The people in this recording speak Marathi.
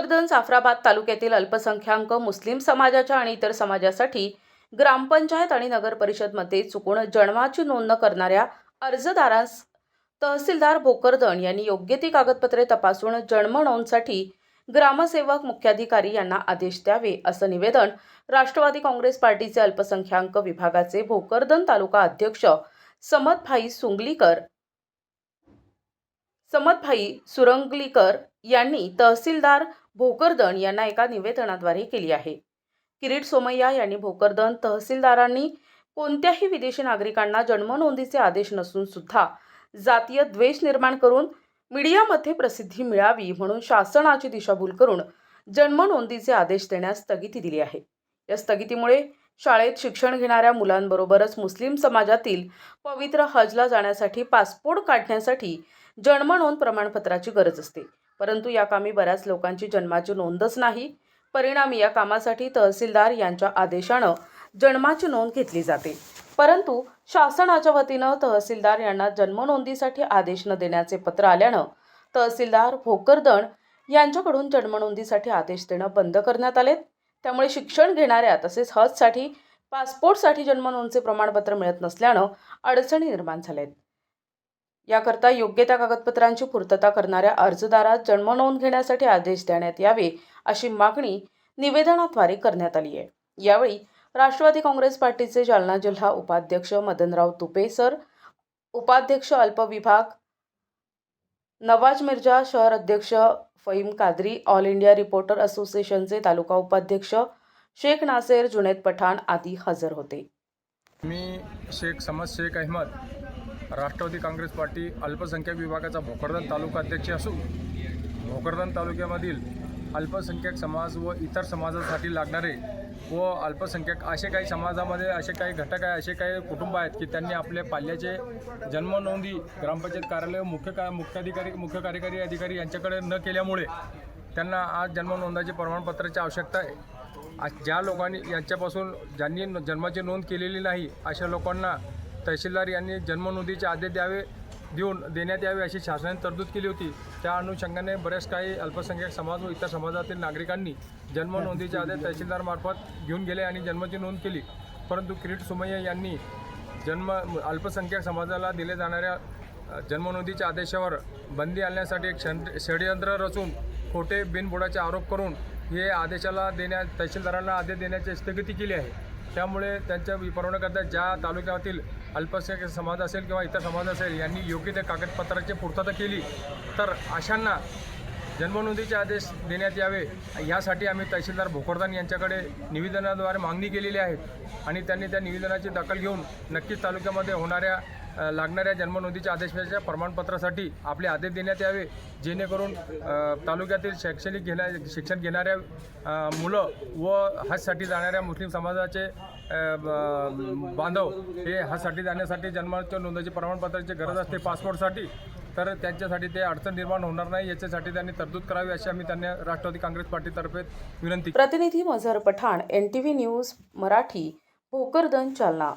भोकरदन जाफराबाद तालुक्यातील अल्पसंख्याक मुस्लिम समाजाच्या आणि इतर समाजासाठी ग्रामपंचायत आणि नगर परिषदमध्ये चुकून जन्माची नोंद न करणाऱ्या अर्जदारास तहसीलदार भोकरदन यांनी योग्य ती कागदपत्रे तपासून जन्म नोंदसाठी ग्रामसेवक मुख्याधिकारी यांना आदेश द्यावे असं निवेदन राष्ट्रवादी काँग्रेस पार्टीचे अल्पसंख्याक विभागाचे भोकरदन तालुका अध्यक्ष समदभाई सुरंगलीकर यांनी तहसीलदार भोकरदन यांना एका निवेदनाद्वारे केली आहे। किरीट सोमय्या यांनी भोकरदन तहसीलदारांनी कोणत्याही विदेशी नागरिकांना जन्म नोंदीचे आदेश नसून सुद्धा जातीय द्वेष निर्माण करून मीडियामध्ये प्रसिद्धी मिळावी म्हणून शासनाची दिशाभूल करून जन्म नोंदीचे आदेश देण्यास स्थगिती दिली आहे। या स्थगितीमुळे शाळेत शिक्षण घेणाऱ्या मुलांबरोबरच मुस्लिम समाजातील पवित्र हजला जाण्यासाठी पासपोर्ट काढण्यासाठी जन्म नोंद प्रमाणपत्राची गरज असते, परंतु या कामी बऱ्याच लोकांची जन्माची नोंदच नाही। परिणामी या कामासाठी तहसीलदार यांच्या आदेशानं जन्माची नोंद घेतली जाते, परंतु शासनाच्या वतीनं तहसीलदार यांना जन्म नोंदीसाठी आदेश न देण्याचे पत्र आल्यानं तहसीलदार भोकरदन यांच्याकडून जन्म नोंदीसाठी आदेश देणं बंद करण्यात आले। त्यामुळे शिक्षण घेणाऱ्या तसेच हजसाठी पासपोर्टसाठी जन्म नोंदीचे प्रमाणपत्र मिळत नसल्यानं अडचणी निर्माण झाल्या आहेत। याकरता योग्य त्या कागदपत्रांची पूर्तता करणाऱ्या अर्जदारास जन्म नोंद घेण्यासाठी आदेश देण्यात यावे अशी मागणी निवेदनाद्वारे करण्यात आली आहे। यावेळी राष्ट्रवादी काँग्रेस पार्टीचे जालना जिल्हा उपाध्यक्ष मदनराव तुपे सर, उपाध्यक्ष अल्पविभाग नवाज मिर्जा, शहर अध्यक्ष Fahim Qadri, All India Reporter असोसिएशनचे तालुका उपाध्यक्ष शेख नासेर, जुनेद पठाण आदी हजर होते। मी शेख अहमद, राष्ट्रवादी काँग्रेस पार्टी अल्पसंख्याक विभागाचा भोकरदन तालुका अध्यक्ष असून भोकरदन तालुक्यामधील अल्पसंख्याक समाज व इतर समाजासाठी लागणारे व अल्पसंख्याक असे काही समाजामध्ये असे काही घटक आहे, असे काही कुटुंब आहेत की त्यांनी आपल्या पाल्याचे जन्म नोंदी ग्रामपंचायत कार्यालय मुख्य कार्यकारी अधिकारी यांच्याकडे न केल्यामुळे त्यांना आज जन्म नोंदाची प्रमाणपत्राची आवश्यकता आहे। आज ज्या लोकांनी यांच्यापासून ज्यांनी जन्माची नोंद केलेली नाही अशा लोकांना तहसीलदार यांनी जन्म नोंदीचे आदेश देण्यात यावे अशी शासनाने तरतूद केली होती। त्या अनुषंगाने बरेच काही अल्पसंख्याक समाज व इतर समाजातील नागरिकांनी जन्म नोंदीचे आदेश तहसीलदारमार्फत घेऊन गेले आणि जन्माची नोंद केली, परंतु किरीट सोमय्या यांनी अल्पसंख्याक समाजाला दिले जाणाऱ्या जन्म नोंदीच्या आदेशावर बंदी आणण्यासाठी एक षडयंत्र रचून खोटे बिनबुडाचे आरोप करून हे तहसीलदारांना आदेश देण्याची स्थगिती केली आहे। त्यामुळे त्यांच्या परवानगीकरता ज्या तालुक्यातील अल्पसंख्याक समाज असेल किंवा इतर समाज असेल यांनी योग्य त्या कागदपत्राची पूर्तता केली तर अशांना जन्मनोंदीचे आदेश देण्यात यावे यासाठी आम्ही तहसीलदार भोकरदन यांच्याकडे निवेदनाद्वारे मागणी केलेली आहे आणि त्यांनी त्या निवेदनाची दखल घेऊन नक्कीच तालुक्यामध्ये लागणाऱ्या जन्मनोंदीच्या आदेशाच्या प्रमाणपत्रासाठी आपले आदेश देण्यात यावे, जेणेकरून तालुक्यातील शिक्षण घेणाऱ्या मुलं व हजसाठी जाणाऱ्या मुस्लिम समाजाचे बांधव हे हजसाठी जाण्यासाठी जन्माच्या नोंदीची प्रमाणपत्राची गरज असते पासपोर्टसाठी, तर त्यांच्यासाठी ते अडचण निर्माण होणार नाही याच्यासाठी त्यांनी तरतूद करावी अशी आम्ही त्यांना राष्ट्रवादी काँग्रेस पार्टीतर्फे विनंती। प्रतिनिधी मजहर पठाण, NTV न्यूज मराठी, भोकरदन, जालना।